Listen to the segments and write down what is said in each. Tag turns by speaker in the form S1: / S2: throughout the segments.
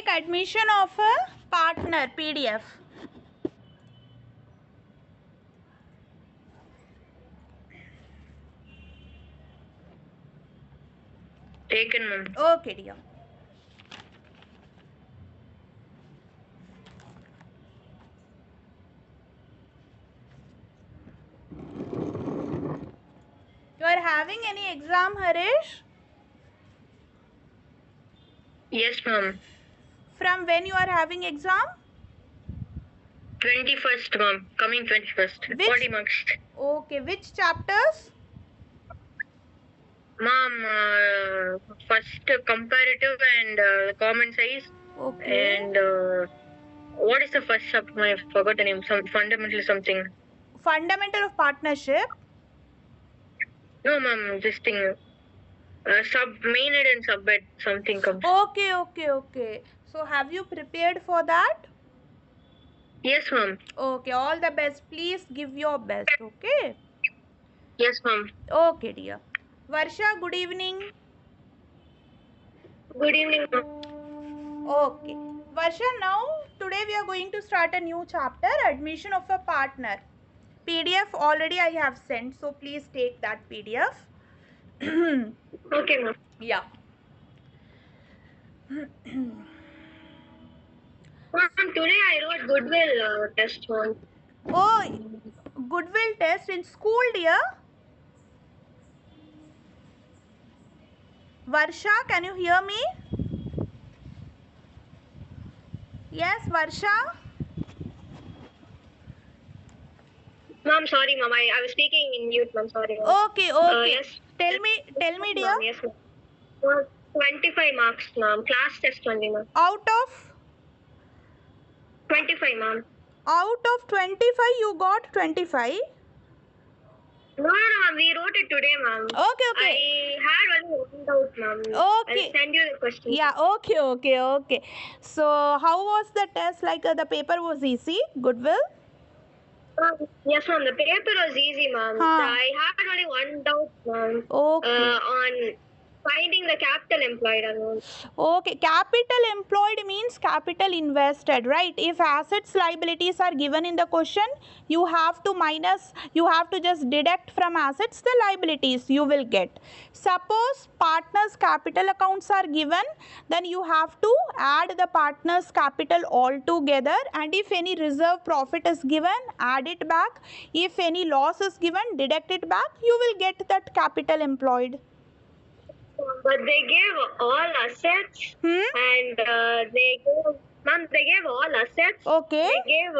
S1: take admission of a partner PDF.
S2: Taken, ma'am.
S1: Okay, dear. You are having any exam, Harish?
S2: Yes, ma'am.
S1: From when you are having exam?
S2: 21st, ma'am. Coming 21st.
S1: Which?
S2: 40 marks.
S1: Okay, which chapters?
S2: Ma'am, first comparative and common size.
S1: Okay.
S2: And what is the first sub? I forgot the name. Some fundamental something.
S1: Fundamental of partnership.
S2: No, ma'am. This thing. Sub mainhead and subhead something comes.
S1: Okay. So have you prepared for that?
S2: Yes, ma'am.
S1: Okay, all the best. Please give your best, okay?
S2: Yes, ma'am.
S1: Okay, dear. Varsha, good evening.
S2: Good evening, ma'am.
S1: Okay. Varsha, now today we are going to start a new chapter, admission of a partner. PDF already I have sent, so please take that PDF.
S2: Okay, ma'am.
S1: Yeah.
S2: Ma'am, today I wrote goodwill test one.
S1: Oh, goodwill test in school, dear. Varsha, can you hear me? Yes, Varsha.
S2: Ma'am, sorry, ma'am. I was speaking in mute, ma'am. Sorry, ma'am.
S1: Okay.
S2: Yes.
S1: Tell me, dear.
S2: Ma'am, yes, ma'am. 25 marks, ma'am. Class test only, ma'am.
S1: Out of
S2: 25, ma'am.
S1: 25, you got 25.
S2: No, ma'am. We wrote it today, ma'am.
S1: Okay.
S2: I had only one doubt, ma'am.
S1: Okay.
S2: I'll send you the question.
S1: Yeah, okay. So, how was the test? Like the paper was easy? Goodwill?
S2: Yes, ma'am. The paper was easy, ma'am. I had only one doubt, ma'am.
S1: Okay.
S2: On finding the capital employed amount.
S1: Okay, capital employed means capital invested, right? If assets liabilities are given in the question, you have to just deduct from assets the liabilities you will get. Suppose partners capital accounts are given, then you have to add the partners capital all together, and if any reserve profit is given, add it back. If any loss is given, deduct it back, you will get that capital employed.
S2: But they gave all assets and they gave all assets.
S1: Okay.
S2: They gave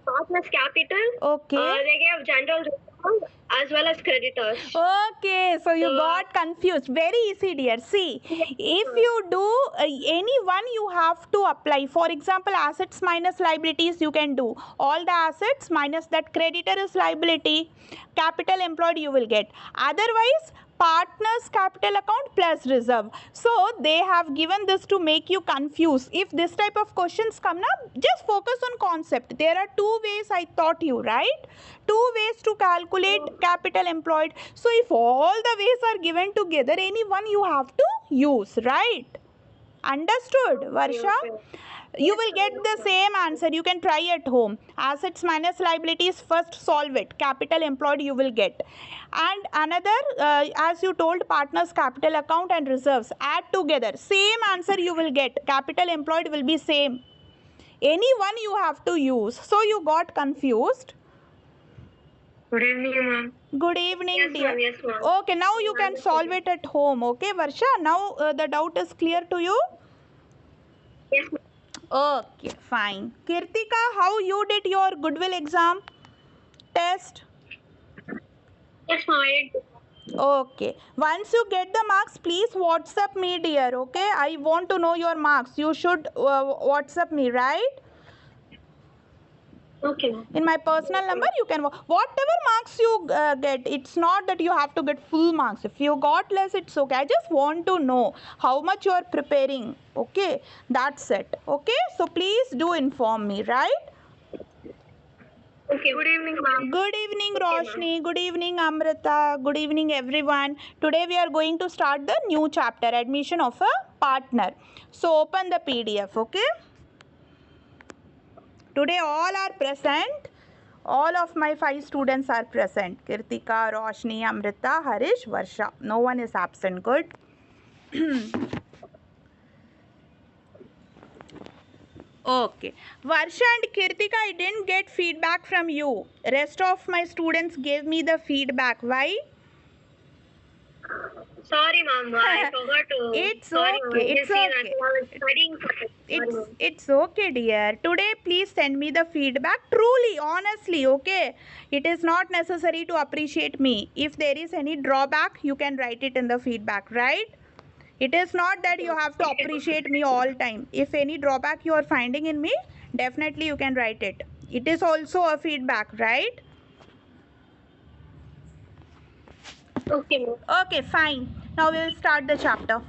S2: partners capital.
S1: Okay.
S2: They gave general reserve as well as creditors.
S1: Okay, so you got confused. Very easy, dear. See, if you do any one, you have to apply. For example, assets minus liabilities, you can do. All the assets minus that creditor is liability. Capital employed you will get. Otherwise, partners capital account plus reserve. So they have given this to make you confused. If this type of questions come now, just focus on concept. There are two ways I taught you, right? Two ways to calculate capital employed. So if all the ways are given together, any one you have to use, right? Understood, Varsha? You will get the same answer. You can try at home. Assets minus liabilities, first solve it. Capital employed you will get. And another, as you told, partners capital account and reserves. Add together. Same answer you will get. Capital employed will be same. Any one you have to use. So you got confused.
S2: Good evening, ma'am.
S1: Good evening,
S2: Yes,
S1: dear.
S2: ma'am. Yes, ma'am.
S1: Okay, now you can solve it at home. Okay, Varsha? Now the doubt is clear to you?
S2: Yes, ma'am.
S1: Okay, fine. Kirtika, how you did your goodwill exam test?
S2: Yes, ma'am. I did.
S1: Okay. Once you get the marks, please WhatsApp me, dear. Okay, I want to know your marks. You should WhatsApp me, right?
S2: Okay, ma'am.
S1: In my personal number, you can whatever marks you get. It's not that you have to get full marks. If you got less, it's okay. I just want to know how much you are preparing. Okay, that's it. Okay, so please do inform me, right?
S2: Okay. Good evening, ma'am.
S1: Good evening, Roshni. Good evening, Amrita. Good evening, everyone. Today we are going to start the new chapter, admission of a partner. So open the PDF, okay? Today all are present. All of my 5 students are present. Kirtika, Roshni, Amrita, Harish, Varsha. No one is absent. Good. Okay. Varsha and Kirtika, I didn't get feedback from you. Rest of my students gave me the feedback. Why?
S2: Sorry, ma'am. I forgot to.
S1: It's
S2: Sorry, ma'am.
S1: okay. It's
S2: Just see that
S1: okay.
S2: I was studying for it. Sorry, ma'am.
S1: It's okay, dear. Today, please send me the feedback. Truly, honestly, okay? It is not necessary to appreciate me. If there is any drawback, you can write it in the feedback, right? It is not that you have to appreciate me all time. If any drawback you are finding in me, definitely you can write it. It is also a feedback, right?
S2: Okay, ma'am.
S1: Okay, fine. Now we will start the chapter.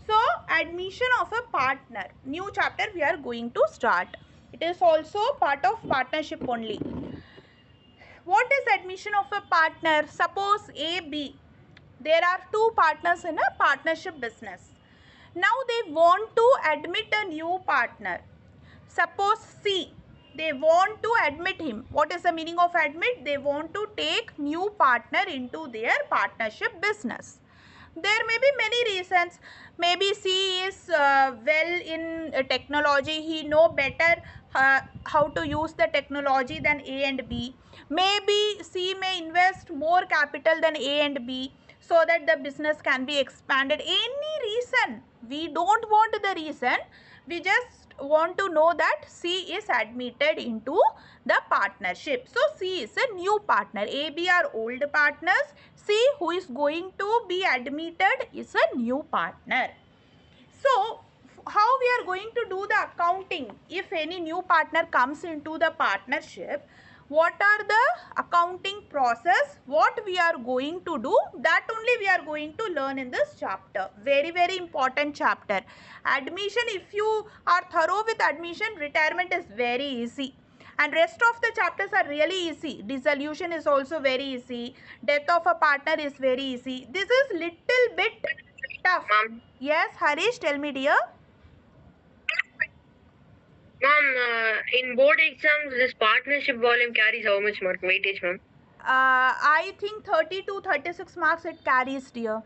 S1: So, admission of a partner. New chapter we are going to start. It is also part of partnership only. What is admission of a partner? Suppose A, B. There are 2 partners in a partnership business. Now they want to admit a new partner. Suppose C. They want to admit him. What is the meaning of admit? They want to take new partner into their partnership business. There may be many reasons. Maybe C is well in technology. He know better how to use the technology than A and B. Maybe C may invest more capital than A and B so that the business can be expanded. Any reason. We don't want the reason. We just want to know that C is admitted into the partnership. So C is a new partner. A, B are old partners. C, who is going to be admitted, is a new partner. So how we are going to do the accounting if any new partner comes into the partnership? What are the accounting process? What we are going to do? That only we are going to learn in this chapter. Very, very important chapter. Admission, if you are thorough with admission, retirement is very easy. And rest of the chapters are really easy. Dissolution is also very easy. Death of a partner is very easy. This is little bit tough.
S2: Ma'am.
S1: Yes, Harish, tell me, dear.
S2: Ma'am, in board exams, this partnership volume carries how much mark weightage, ma'am?
S1: I think 30 to 36 marks it carries, dear.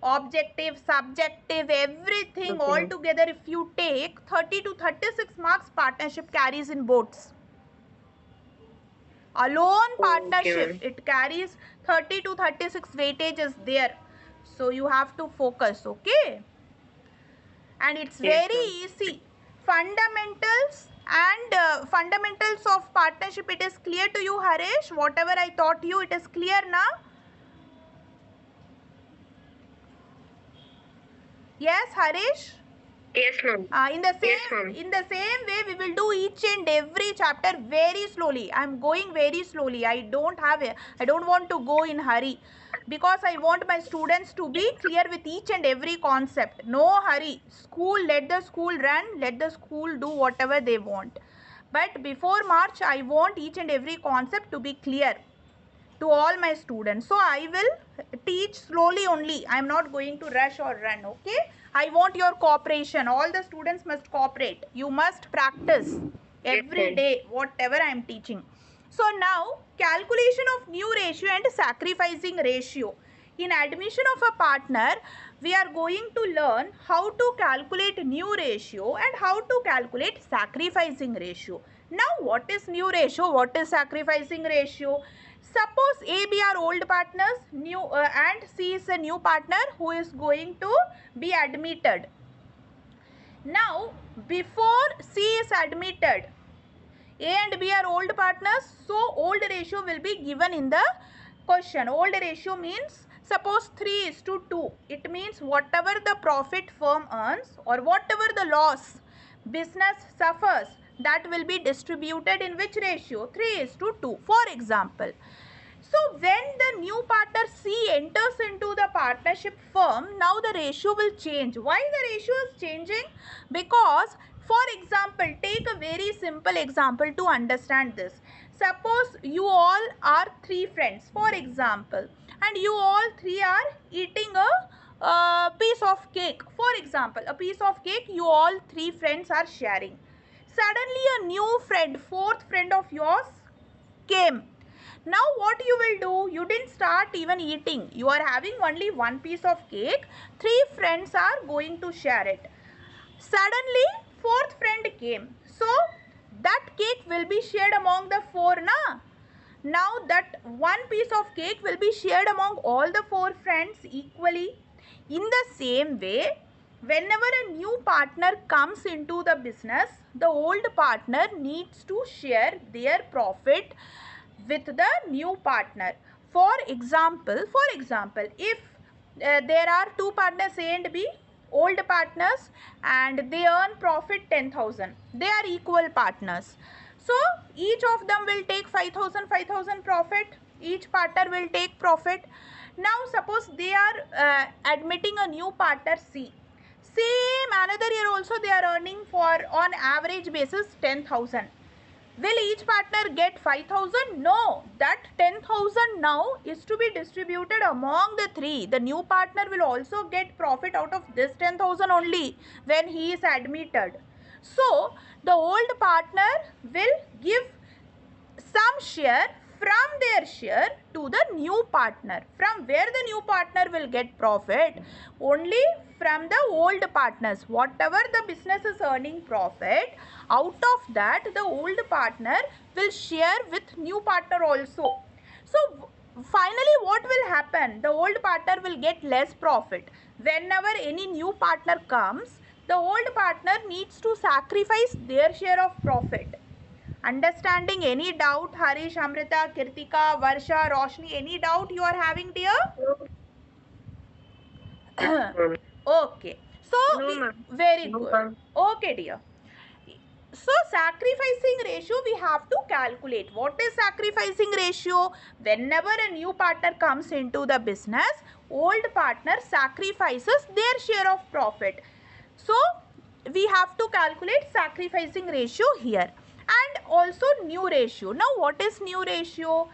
S1: Objective, subjective, everything
S2: Okay.
S1: all together, if you take 30 to 36 marks, partnership carries in boards. Alone partnership,
S2: Okay.
S1: it carries 30 to 36 weightage is there. So you have to focus, okay? And it's
S2: Yes,
S1: very easy. Fundamentals and fundamentals of partnership, it is clear to you, Harish? Whatever I taught you, it is clear now? Yes, Harish?
S2: Yes, ma'am.
S1: In the
S2: Yes, ma'am.
S1: same way we will do each and every chapter very slowly. I am going very slowly. I don't want to go in hurry because I want my students to be clear with each and every concept. No hurry. Let the school run. Let the school do whatever they want. But before March, I want each and every concept to be clear to all my students. So I will teach slowly only. I am not going to rush or run, okay? I want your cooperation. All the students must cooperate. You must practice every day whatever I am teaching. So now, calculation of new ratio and sacrificing ratio. In admission of a partner, we are going to learn how to calculate new ratio and how to calculate sacrificing ratio. Now, what is new ratio? What is sacrificing ratio? Suppose A, B are old partners, and C is a new partner who is going to be admitted. Now, before C is admitted, A and B are old partners, so old ratio will be given in the question. Old ratio means, suppose 3:2. It means whatever the profit firm earns or whatever the loss business suffers, that will be distributed in which ratio? 3:2. For example, so when the new partner C enters into the partnership firm, now the ratio will change. Why the ratio is changing? Because, for example, take a very simple example to understand this. Suppose you all are 3 friends, for example, and you all 3 are eating a piece of cake. For example, a piece of cake you all 3 friends are sharing. Suddenly a new friend, 4th friend of yours came. Now what you will do? You didn't start even eating. You are having only one piece of cake. 3 friends are going to share it. Suddenly 4th friend came. So that cake will be shared among the 4, na? Now that one piece of cake will be shared among all the 4 friends equally. In the same way, whenever a new partner comes into the business, the old partner needs to share their profit with the new partner. For example, if there are 2 partners A and B, old partners, and they earn profit 10,000. They are equal partners. So each of them will take 5,000 profit. Each partner will take profit. Now suppose they are admitting a new partner C. Same another year also they are earning for on average basis 10,000. Will each partner get 5,000? No. That 10,000 now is to be distributed among the 3. The new partner will also get profit out of this 10,000 only when he is admitted. So, the old partner will give some share from their share to the new partner. From where the new partner will get profit? Only from the old partners. Whatever the business is earning profit, out of that the old partner will share with new partner also. So finally what will happen? The old partner will get less profit. Whenever any new partner comes, the old partner needs to sacrifice their share of profit. Understanding? Any doubt? Harish, Amrita, Kirtika, Varsha, Roshni, any doubt you are having, dear? Okay. So,
S2: No, ma'am.
S1: very
S2: No,
S1: good.
S2: ma'am.
S1: Okay, dear. So, sacrificing ratio we have to calculate. What is sacrificing ratio? Whenever a new partner comes into the business, old partner sacrifices their share of profit. So, we have to calculate sacrificing ratio here. And also new ratio. Now, what is new ratio?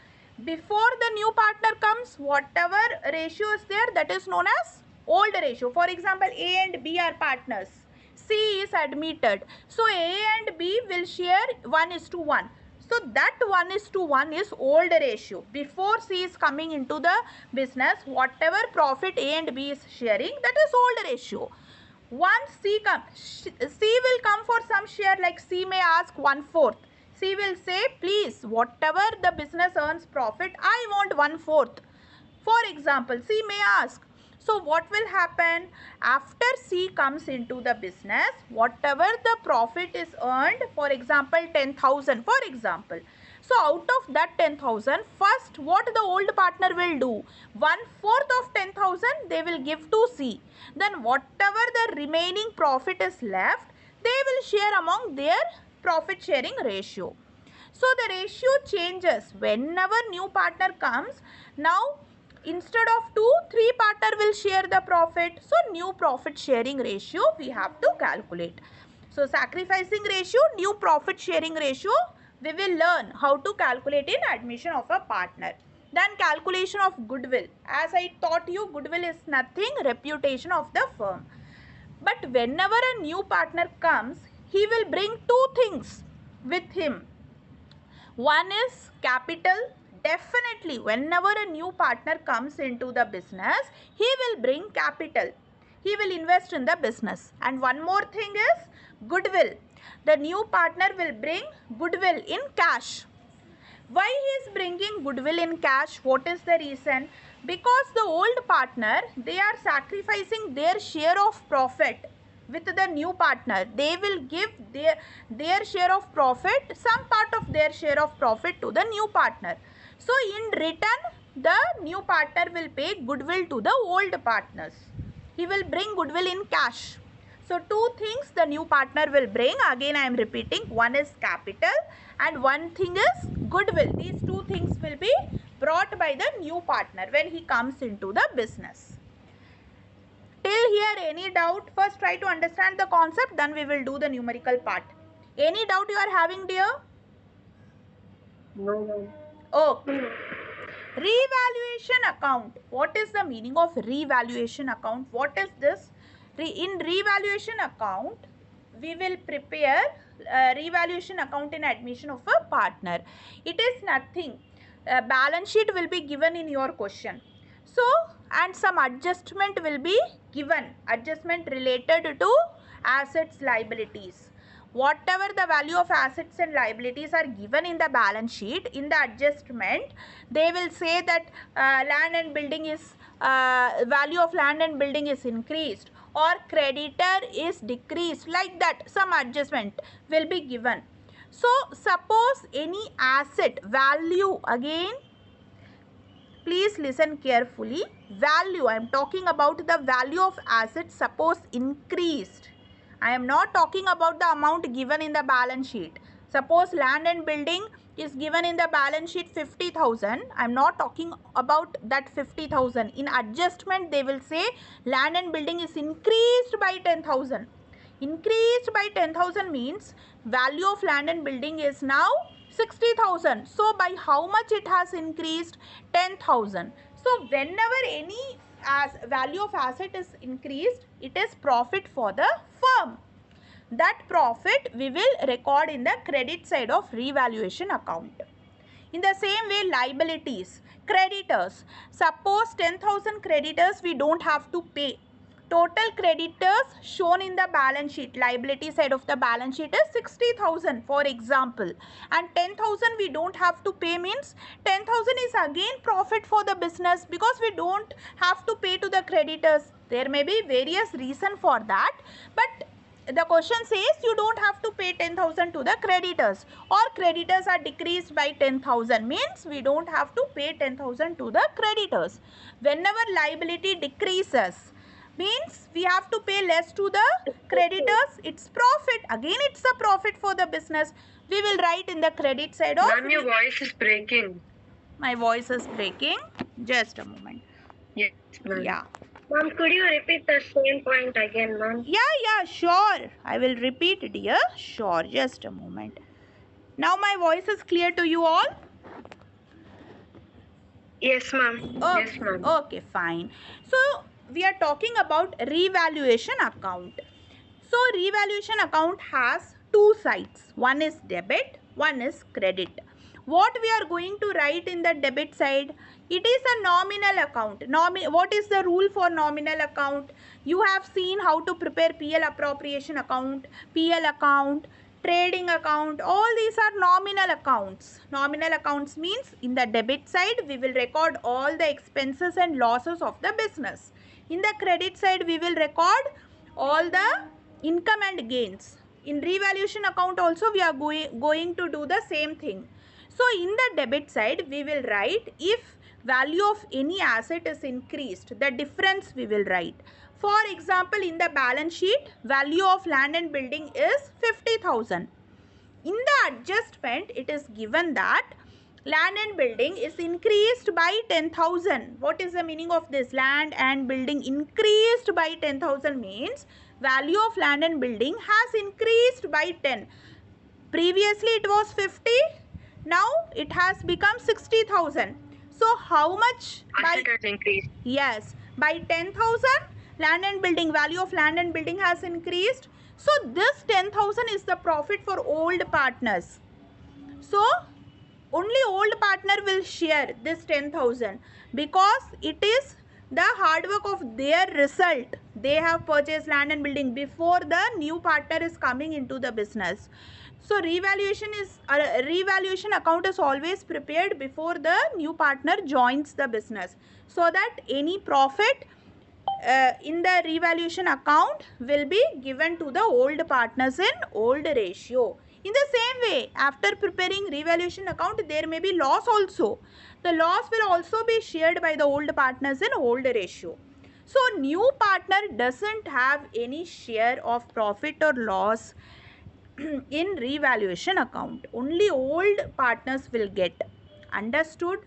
S1: Before the new partner comes, whatever ratio is there, that is known as old ratio. For example, A and B are partners. C is admitted. So A and B will share 1:1. So that 1:1 is old ratio. Before C is coming into the business, whatever profit A and B is sharing, that is old ratio. Once C comes, C will come for some share, like C may ask 1/4. C will say, please, whatever the business earns profit, I want 1/4. For example, C may ask. So what will happen? After C comes into the business, whatever the profit is earned, for example 10,000, for example. So out of that 10,000, first what the old partner will do? 1/4 of 10,000 they will give to C. Then whatever the remaining profit is left, they will share among their profit sharing ratio. So the ratio changes whenever new partner comes. Now instead of 2, 3 partner will share the profit. So new profit sharing ratio we have to calculate. So sacrificing ratio, new profit sharing ratio, we will learn how to calculate in admission of a partner. Then calculation of goodwill. As I taught you, goodwill is nothing, reputation of the firm. But whenever a new partner comes, he will bring 2 things with him. One is capital. Definitely, whenever a new partner comes into the business, he will bring capital. He will invest in the business. And one more thing is goodwill. The new partner will bring goodwill in cash. Why he is bringing goodwill in cash? What is the reason? Because the old partner, they are sacrificing their share of profit with the new partner. They will give their share of profit, some part of their share of profit to the new partner. So in return, the new partner will pay goodwill to the old partners. He will bring goodwill in cash. So 2 things the new partner will bring. Again I am repeating. One is capital and one thing is goodwill. These 2 things will be brought by the new partner when he comes into the business. Till here any doubt? First try to understand the concept, then we will do the numerical part. Any doubt you are having, dear?
S2: No.
S1: Okay. Revaluation account. What is the meaning of revaluation account? What is this? In revaluation account, we will prepare revaluation account in admission of a partner. It is nothing. Balance sheet will be given in your question. So, and some adjustment will be given. Adjustment related to assets, liabilities. Whatever the value of assets and liabilities are given in the balance sheet, in the adjustment, they will say that land and building is value of land and building is increased or creditor is decreased, like that some adjustment will be given. So suppose any asset value, again please listen carefully, value, I am talking about the value of assets, suppose increased. I am not talking about the amount given in the balance sheet. Suppose land and building is given in the balance sheet 50,000. I am not talking about that 50,000. In adjustment, they will say land and building is increased by 10,000. Increased by 10,000 means value of land and building is now 60,000. So by how much it has increased? 10,000. So whenever any value of asset is increased, it is profit for the firm. That profit we will record in the credit side of revaluation account. In the same way, liabilities, creditors. Suppose 10,000 creditors we don't have to pay. Total creditors shown in the balance sheet, liability side of the balance sheet is 60,000 for example, and 10,000 we don't have to pay means 10,000 is again profit for the business because we don't have to pay to the creditors. There may be various reasons for that, but the question says you don't have to pay 10,000 to the creditors, or creditors are decreased by 10,000 means we don't have to pay 10,000 to the creditors. Whenever liability decreases means we have to pay less to the creditors, it's profit, again it's a profit for the business. We will write in the credit side of...
S2: Ma'am, your voice is breaking.
S1: My voice is breaking, just a moment.
S2: Yes, ma'am.
S1: Yeah.
S2: Ma'am, could you repeat the same point again, ma'am?
S1: Yeah, sure. I will repeat, dear. Sure, just a moment. Now my voice is clear to you all?
S2: Yes, ma'am.
S1: Okay.
S2: Yes, ma'am.
S1: Okay, fine. So, we are talking about revaluation account. So, revaluation account has two sides. One is debit, one is credit. What we are going to write in the debit side? It is a nominal account. What is the rule for nominal account? You have seen how to prepare PL appropriation account, PL account, trading account. All these are nominal accounts. Nominal accounts means in the debit side we will record all the expenses and losses of the business. In the credit side we will record all the income and gains. In revaluation account also we are going to do the same thing. So in the debit side we will write if value of any asset is increased, the difference we will write. For example, in the balance sheet, value of land and building is 50,000. In the adjustment, it is given that land and building is increased by 10,000. What is the meaning of this? Land and building increased by 10,000 means value of land and building has increased by 10. Previously it was 50. Now it has become 60,000. So how much?
S2: Asset has increased.
S1: Yes, by 10,000 land and building, value of land and building has increased. So this 10,000 is the profit for old partners. So only old partner will share this 10,000 because it is the hard work of their result. They have purchased land and building before the new partner is coming into the business. So revaluation account is always prepared before the new partner joins the business, so that any profit in the revaluation account will be given to the old partners in old ratio. In the same way, after preparing revaluation account, there may be loss also. The loss will also be shared by the old partners in old ratio. So new partner doesn't have any share of profit or loss in revaluation account. Only old partners will get. Understood?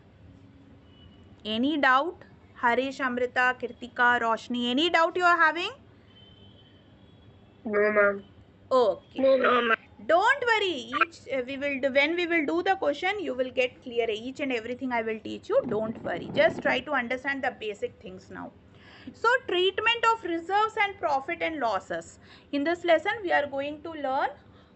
S1: Any doubt? Harish, Amrita, Kirtika, Roshni, any doubt you are having?
S2: No, ma'am.
S1: Okay.
S2: No, ma'am.
S1: Don't worry. When we will do the question, you will get clear. Each and everything I will teach you. Don't worry. Just try to understand the basic things now. So treatment of reserves and profit and losses. In this lesson, we are going to learn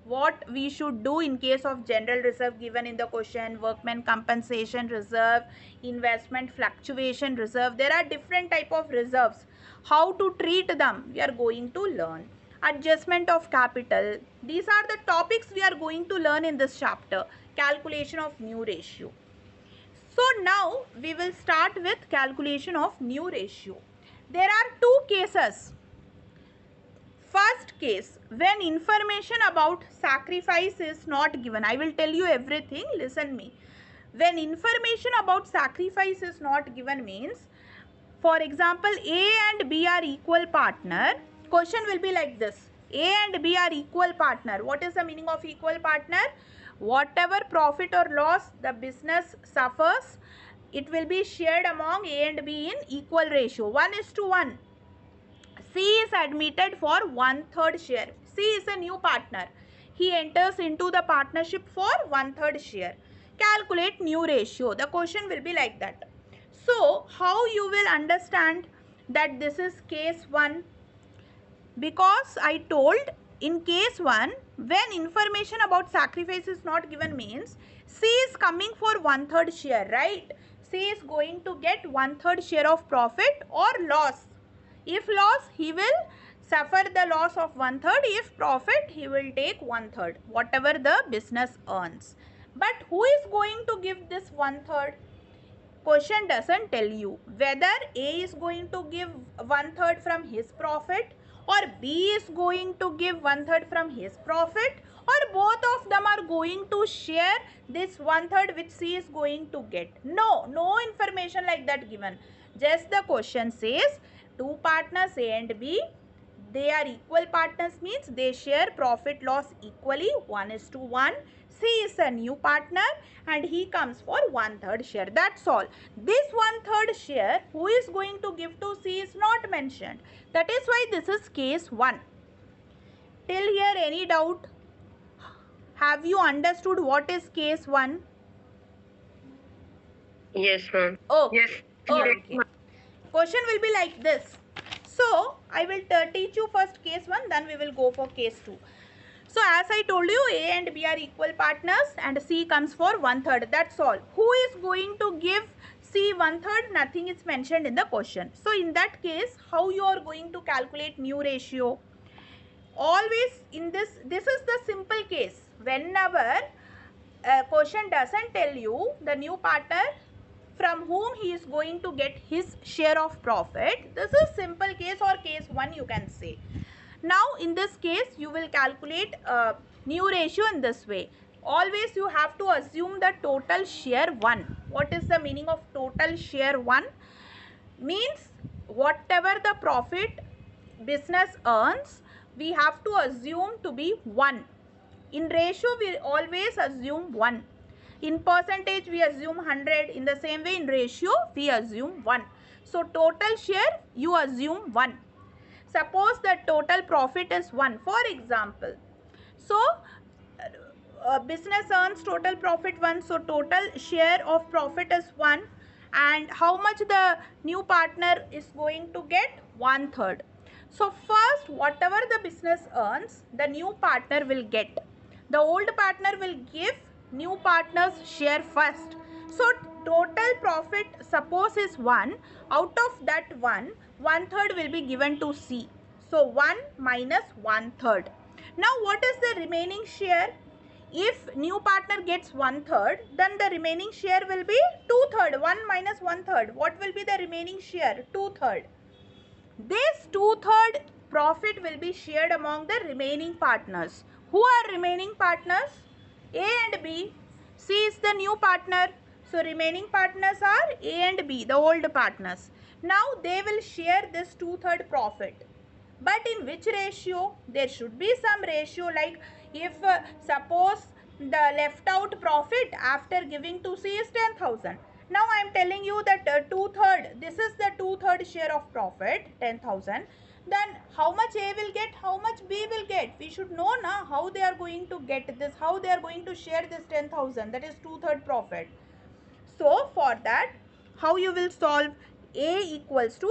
S1: what we should do in case of general reserve given in the question, workman compensation reserve, investment fluctuation reserve. There are different type of reserves. How to treat them, we are going to learn. Adjustment of capital. These are the topics we are going to learn in this chapter. Calculation of new ratio. So now we will start with calculation of new ratio. There are two cases. First case, when information about sacrifice is not given. I will tell you everything, listen me. When information about sacrifice is not given means, for example, A and B are equal partner. Question will be like this. A and B are equal partner. What is the meaning of equal partner? Whatever profit or loss the business suffers, it will be shared among A and B in equal ratio. 1:1. C is admitted for 1/3 share. C is a new partner. He enters into the partnership for 1/3 share. Calculate new ratio. The question will be like that. So, how you will understand that this is case 1? Because I told in case 1, when information about sacrifice is not given means, C is coming for 1/3 share, right? C is going to get 1/3 share of profit or loss. If loss, he will suffer the loss of 1/3. If profit, he will take 1/3, whatever the business earns. But who is going to give this 1/3? Question doesn't tell you whether A is going to give 1/3 from his profit or B is going to give 1/3 from his profit, or both of them are going to share this 1/3 which C is going to get. No information like that given. Just the question says two partners A and B, they are equal partners means they share profit loss equally, 1:1. C is a new partner and he comes for 1/3 share. That's all. This 1/3 share who is going to give to C is not mentioned. That is why this is case 1. Till here any doubt? Have you understood what is case 1?
S2: Yes, ma'am.
S1: Okay.
S2: Yes.
S1: Okay. Question will be like this. So, I will teach you first case 1, then we will go for case 2. So, as I told you, A and B are equal partners and C comes for 1/3. That's all. Who is going to give C 1/3? Nothing is mentioned in the question. So, in that case, how you are going to calculate new ratio? Always in this is the simple case. Whenever a question doesn't tell you the new partner from whom he is going to get his share of profit, this is simple case or case 1 you can say. Now in this case you will calculate new ratio in this way. Always you have to assume the total share 1. What is the meaning of total share 1? Means whatever the profit business earns, we have to assume to be 1. In ratio we always assume 1. In percentage we assume 100. In the same way in ratio we assume 1. So total share you assume 1. Suppose the total profit is 1. For example, so business earns total profit 1. So total share of profit is 1. And how much the new partner is going to get? 1/3. So first whatever the business earns, the new partner will get. The old partner will give new partner's share first. So total profit suppose is 1. Out of that 1, 1/3 will be given to C. So 1 minus 1/3. Now what is the remaining share? If new partner gets 1/3, then the remaining share will be 2/3. 1 minus 1/3. What will be the remaining share? 2/3. This 2/3 profit will be shared among the remaining partners. Who are remaining partners? A and B. C is the new partner. So remaining partners are A and B, the old partners. Now they will share this 2/3 profit. But in which ratio? There should be some ratio, like if suppose the left out profit after giving to C is 10,000. Now I am telling you that 2/3, this is the 2/3 share of profit, 10,000. Then how much A will get, how much B will get? We should know now how they are going to get this, how they are going to share this 10,000, that is 2/3 profit. So for that, how you will solve? A equals to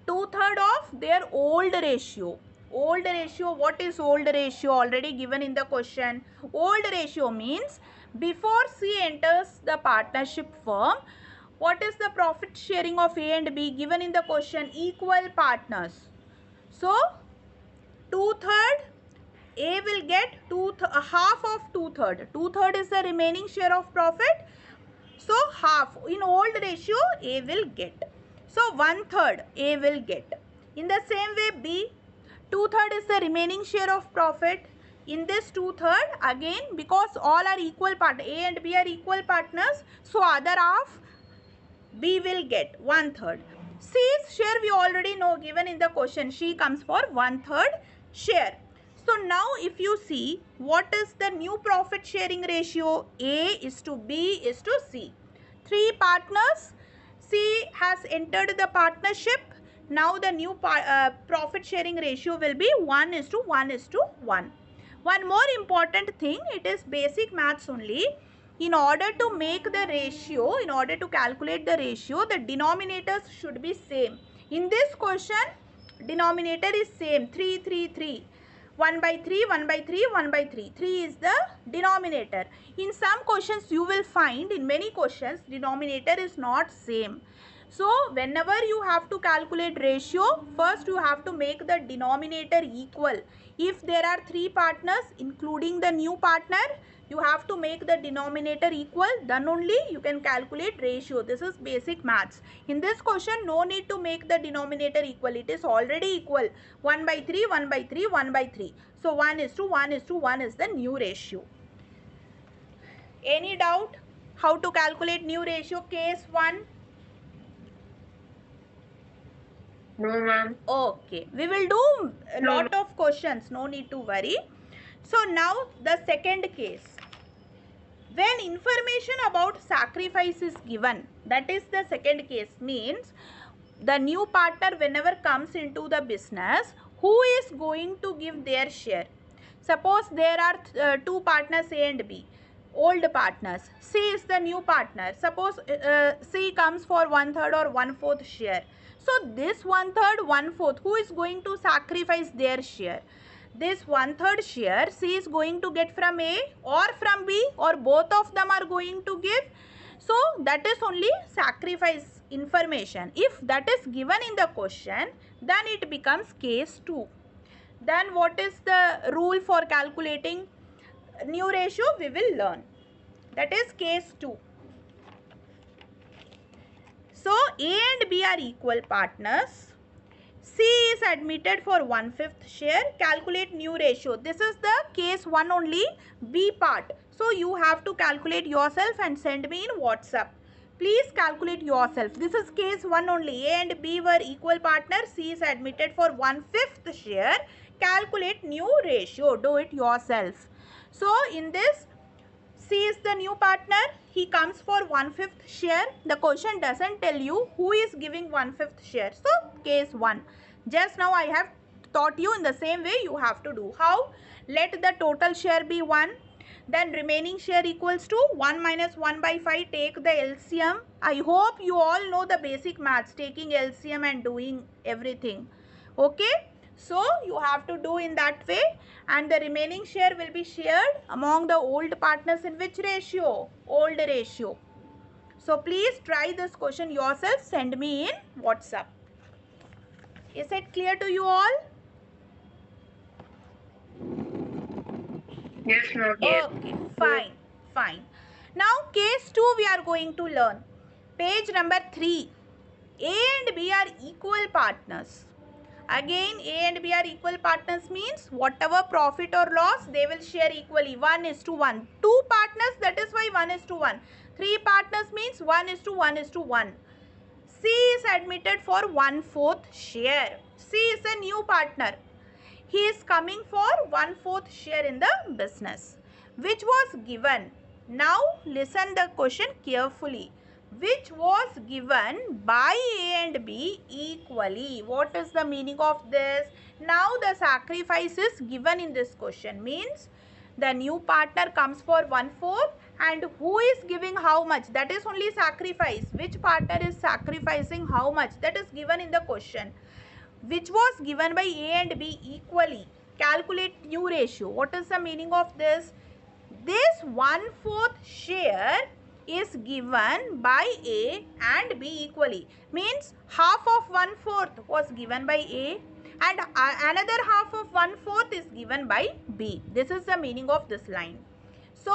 S1: 2/3 of their old ratio. Old ratio, what is old ratio? Already given in the question. Old ratio means before C enters the partnership firm, what is the profit sharing of A and B? Given in the question, equal partners. So 2/3, A will get half of 2/3. 2/3 is the remaining share of profit. So half in old ratio A will get. So 1/3 A will get. In the same way B, 2/3 is the remaining share of profit. In this 2/3 again, because all are equal partners, A and B are equal partners, so other half B will get 1/3. C's share we already know, given in the question. She comes for 1/3 share. So now if you see, what is the new profit sharing ratio? A is to B is to C. 3 partners. C has entered the partnership. Now the new profit sharing ratio will be 1:1:1. One more important thing, it is basic maths only. In order to make the ratio, in order to calculate the ratio, the denominators should be same. In this question, denominator is same, 3, 3, 3. 1/3, 1/3, 1/3. 3 is the denominator. In some questions you will find, in many questions, denominator is not same. So whenever you have to calculate ratio, first you have to make the denominator equal. If there are 3 partners including the new partner, you have to make the denominator equal, then only you can calculate ratio. This is basic maths. In this question, no need to make the denominator equal. It is already equal. 1/3, 1/3, 1/3. So 1:1:1 is the new ratio. Any doubt how to calculate new ratio? Case 1.
S2: No, ma'am.
S1: Okay, we will do a lot of questions, no need to worry. So now the second case. When information about sacrifice is given, that is the second case, means the new partner whenever comes into the business, who is going to give their share? Suppose there are 2 partners A and B, old partners. C is the new partner. Suppose C comes for 1/3 or 1/4 share. So this 1/3, 1/4, who is going to sacrifice their share? This 1/3 share C is going to get from A or from B, or both of them are going to give. So that is only sacrifice information. If that is given in the question, then it becomes case 2. Then what is the rule for calculating new ratio? We will learn. That is case 2. So A and B are equal partners. C is admitted for 1/5 share. Calculate new ratio. This is the case 1 only, B part. So you have to calculate yourself and send me in WhatsApp. Please calculate yourself. This is case 1 only. A and B were equal partners. C is admitted for 1/5 share. Calculate new ratio. Do it yourself. So in this, C is the new partner. He comes for 1/5 share. The question doesn't tell you who is giving 1/5 share. So case 1. Just now I have taught you in the same way you have to do. How? Let the total share be 1. Then remaining share equals to 1 minus 1/5. Take the LCM. I hope you all know the basic maths, taking LCM and doing everything. Okay? So you have to do in that way, and the remaining share will be shared among the old partners in which ratio? Old ratio. So please try this question yourself. Send me in WhatsApp. Is it clear to you all?
S2: Yes, ma'am.
S1: Okay, fine, fine. Now case 2 we are going to learn. Page number 3. A and B are equal partners. Again, A and B are equal partners means whatever profit or loss, they will share equally, 1:1. 2 partners, that is why 1:1. 3 partners means 1:1:1. C is admitted for 1/4 share. C is a new partner. He is coming for 1/4 share in the business, which was given. Now listen the question carefully. Which was given by A and B equally. What is the meaning of this? Now the sacrifice is given in this question, means the new partner comes for 1/4 and who is giving how much, that is only sacrifice. Which partner is sacrificing how much, that is given in the question. Which was given by A and B equally. Calculate new ratio. What is the meaning of this? This 1/4 share is given by A and B equally. Means half of 1/4 was given by A and another half of 1/4 is given by B. This is the meaning of this line. So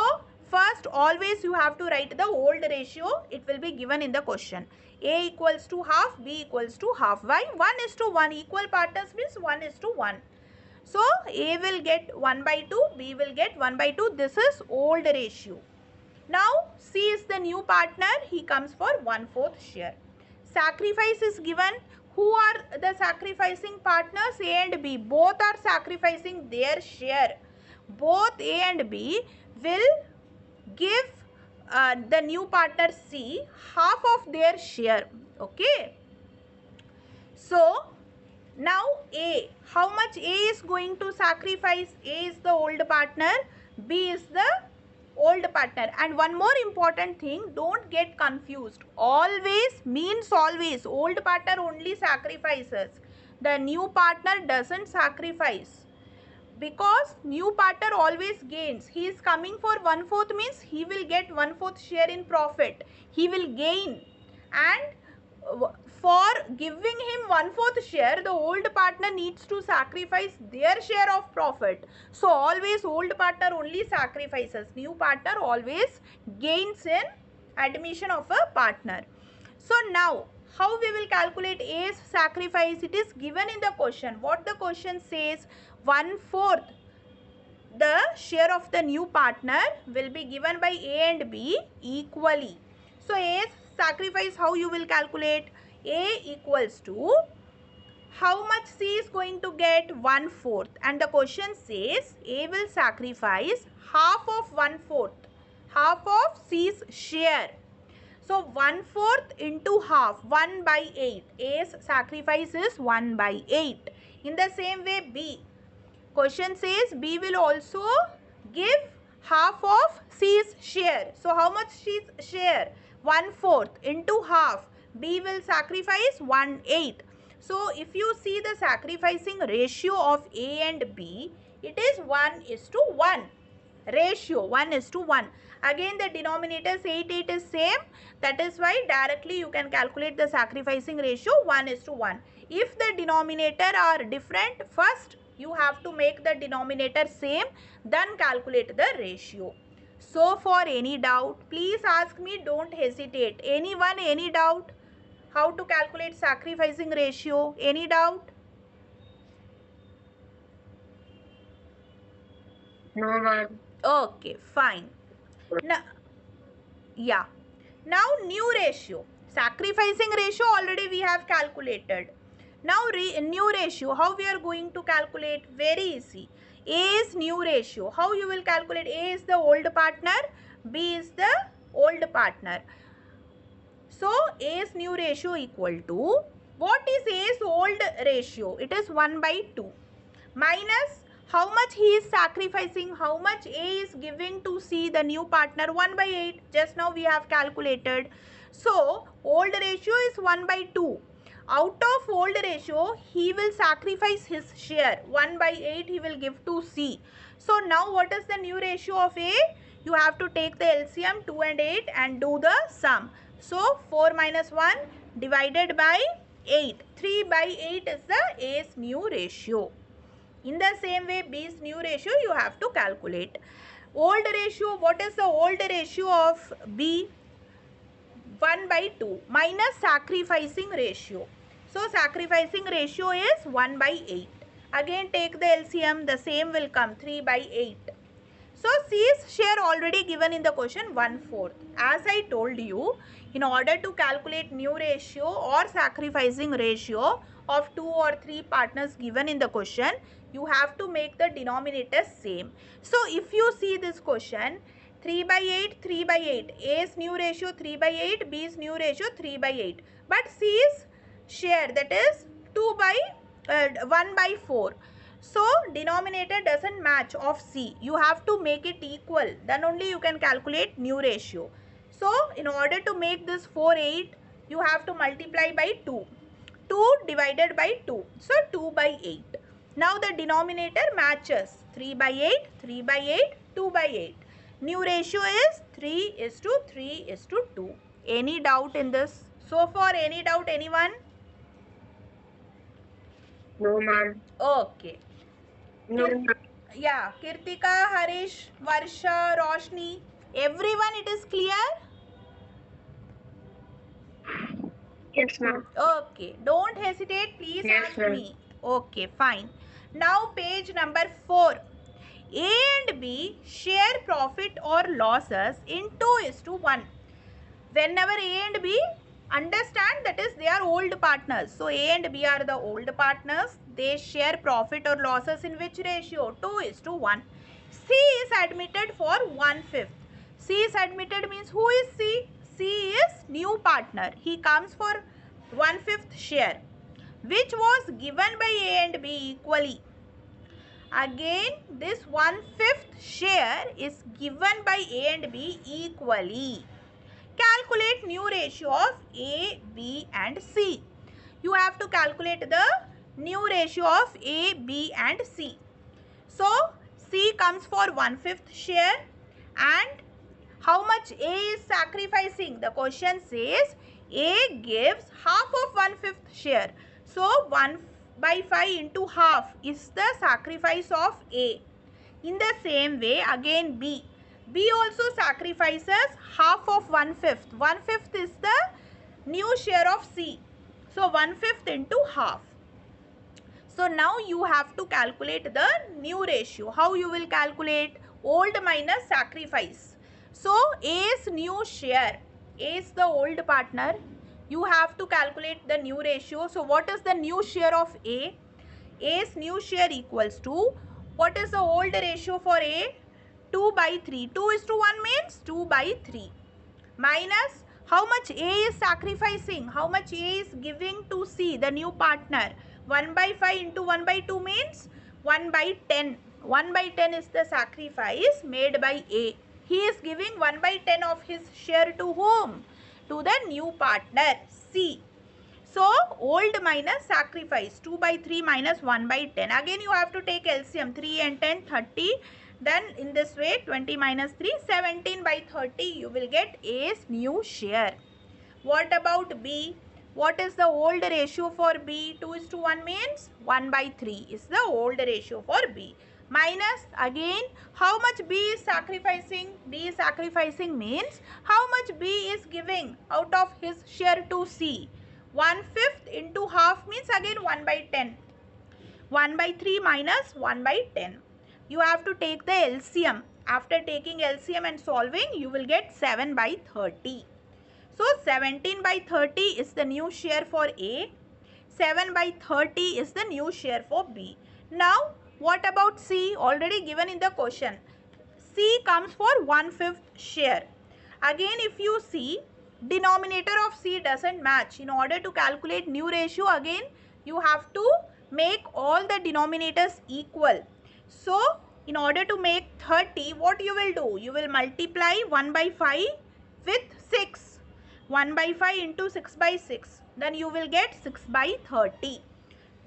S1: first always you have to write the old ratio. It will be given in the question. A equals to half, B equals to half. Why? 1:1. Equal partners means 1:1. So A will get 1/2, B will get 1/2. This is old ratio. Now C is the new partner. He comes for 1/4 share. Sacrifice is given. Who are the sacrificing partners? A and B. Both are sacrificing their share. Both A and B will give the new partner C half of their share. Okay. So now A, how much A is going to sacrifice? A is the old partner, B is the old partner. And one more important thing, don't get confused. Always means always. Old partner only sacrifices. The new partner doesn't sacrifice. Because new partner always gains. He is coming for 1/4 means he will get 1/4 share in profit. He will gain. And for giving him 1/4 share, the old partner needs to sacrifice their share of profit. So always old partner only sacrifices. New partner always gains in admission of a partner. So now how we will calculate A's sacrifice? It is given in the question. What the question says? 1/4 the share of the new partner will be given by A and B equally. So A's sacrifice, how you will calculate? A equals to how much C is going to get? 1/4. And the question says A will sacrifice half of 1/4, half of C's share. So 1/4 into half, 1/8. A's sacrifice is 1/8. In the same way B. Question says B will also give half of C's share. So how much C's share? 1/4 into half. B will sacrifice 1/8. So if you see the sacrificing ratio of A and B, it is 1:1. Ratio 1:1. Again the denominators 8 is same. That is why directly you can calculate the sacrificing ratio 1:1. If the denominator are different, first you have to make the denominator same, then calculate the ratio. So for any doubt, please ask me, don't hesitate. Anyone, any doubt? How to calculate sacrificing ratio? Any doubt?
S2: No, ma'am.
S1: Okay, fine. Now, yeah. Now new ratio. Sacrificing ratio already we have calculated. Now new ratio, how we are going to calculate? Very easy. A is new ratio. How you will calculate? A is the old partner, B is the old partner. So A's new ratio equal to, what is A's old ratio? It is 1/2 minus how much he is sacrificing, how much A is giving to C, the new partner, 1/8. Just now we have calculated. So old ratio is 1/2. Out of old ratio, he will sacrifice his share. 1/8 he will give to C. So now what is the new ratio of A? You have to take the LCM 2 and 8 and do the sum. So 4 minus 1 divided by 8. 3/8 is the A's new ratio. In the same way, B's new ratio you have to calculate. Old ratio, what is the old ratio of B? 1/2 minus sacrificing ratio. So sacrificing ratio is 1/8. Again take the LCM, the same will come, 3/8. So C's share already given in the question, 1/4. As I told you, in order to calculate new ratio or sacrificing ratio of 2 or 3 partners given in the question, you have to make the denominator same. So if you see this question, 3/8, 3/8. A's new ratio 3/8, B's new ratio 3/8. But C's share, that is 1/4. So denominator doesn't match of C. You have to make it equal. Then only you can calculate new ratio. So in order to make this 4, 8, you have to multiply by 2. 2 divided by 2. So 2 by 8. Now the denominator matches. 3 by 8, 3 by 8, 2 by 8. New ratio is 3:3:2. Any doubt in this? So far, any doubt, anyone?
S2: No, ma'am.
S1: Okay.
S2: No, ma'am.
S1: Yeah, Kirtika, Harish, Varsha, Roshni, everyone it is clear?
S2: Yes, ma'am.
S1: Okay, don't hesitate, please
S2: Yes,
S1: ask
S2: ma'am.
S1: me. Okay, fine. Now page number 4. A and B share profit or losses in 2:1. Whenever A and B, understand that is they are old partners. So A and B are the old partners. They share profit or losses in which ratio? 2:1. C is admitted for 1/5. C is admitted means who is C? C is new partner. He comes for 1/5 share, which was given by A and B equally. Again, this 1/5 share is given by A and B equally. Calculate new ratio of A, B and C. You have to calculate the new ratio of A, B and C. So, C comes for 1/5 share, and how much A is sacrificing? The question says A gives half of 1/5 share. So, 1/5 into half is the sacrifice of A. In the same way, again B. B also sacrifices half of 1/5. 1/5 is the new share of C. So 1/5 into half. So now you have to calculate the new ratio. How you will calculate? Old minus sacrifice. So A's new share. A is the old partner. You have to calculate the new ratio. So what is the new share of A? A's new share equals to, what is the old ratio for A? 2/3. 2:1 means 2/3. Minus how much A is sacrificing? How much A is giving to C, the new partner? 1/5 into 1/2 means 1/10. 1/10 is the sacrifice made by A. He is giving 1/10 of his share to whom? To the new partner C. So, old minus sacrifice, 2/3 minus 1/10. Again, you have to take LCM, 3 and 10, 30. Then, in this way, 20 minus 3, 17/30. You will get A's new share. What about B? What is the old ratio for B? 2:1 means 1/3 is the old ratio for B. Minus, again, how much B is sacrificing? B is sacrificing means how much B is giving out of his share to C. 1/5 into half means again 1/10. 1/3 minus 1/10. You have to take the LCM. After taking LCM and solving, you will get 7/30. So 17/30 is the new share for A. 7/30 is the new share for B. Now, what about C? Already given in the question. C comes for 1/5 share. Again, if you see, denominator of C doesn't match. In order to calculate new ratio, again, you have to make all the denominators equal. So, in order to make 30, what you will do? You will multiply 1/5 with 6. 1/5 into 6/6. Then you will get 6/30.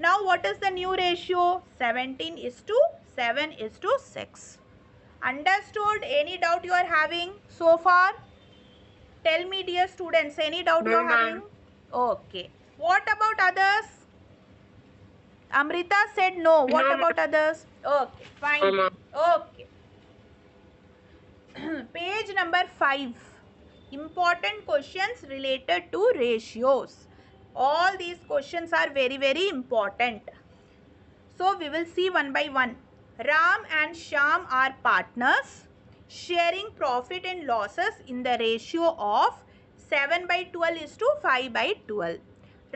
S1: Now, what is the new ratio? 17:7:6. Understood? Any doubt you are having so far? Tell me, dear students, any doubt
S2: No,
S1: you are
S2: ma'am.
S1: having? Okay. What about others? Amrita said no. What
S2: No,
S1: about others? Okay, fine.
S2: No, ma'am.
S1: Okay. Page number 5. Important questions related to ratios. All these questions are very, very important. So we will see one by one. Ram and Shyam are partners sharing profit and losses in the ratio of 7/12 is to 5/12.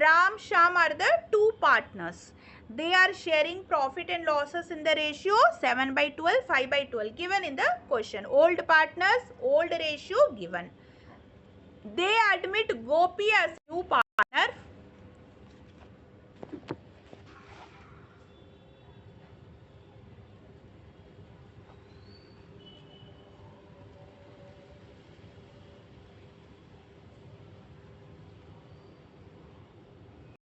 S1: Ram, Shyam are the two partners. They are sharing profit and losses in the ratio 7/12, 5/12 given in the question. Old partners, old ratio given. They admit Gopi as new partner